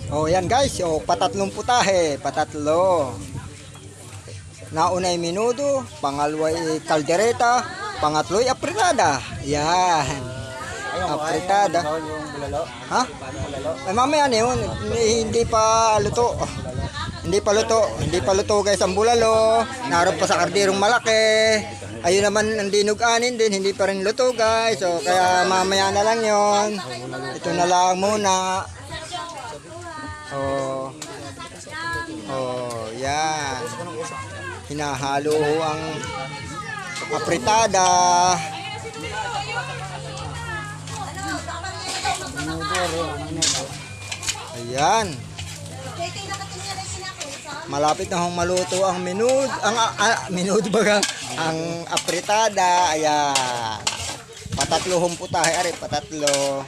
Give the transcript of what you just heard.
Oh, yan guys. Oh, patatlong putahe. Patatlo. Nauna ay menudo, pangalawa ay kaldereta, pangatlo ay apritada. Yan. Apritada. Ha? Ay, mamaya na yun. Hindi pa luto. Hindi pa luto. Hindi pa luto guys ang bulalo. Naroon pa sa kardirong malaki. Ayun naman ang dinuganin din. Hindi pa rin luto guys. So, kaya mamaya na lang yon. Ito na lang muna. Oh. Oh, yan. Hinahalo ang apritada. Ayan. Malapit na hong maluto ang menudo, menudo baga, ang apritada. Ayan. Patatlo hong putahe, are patatlo.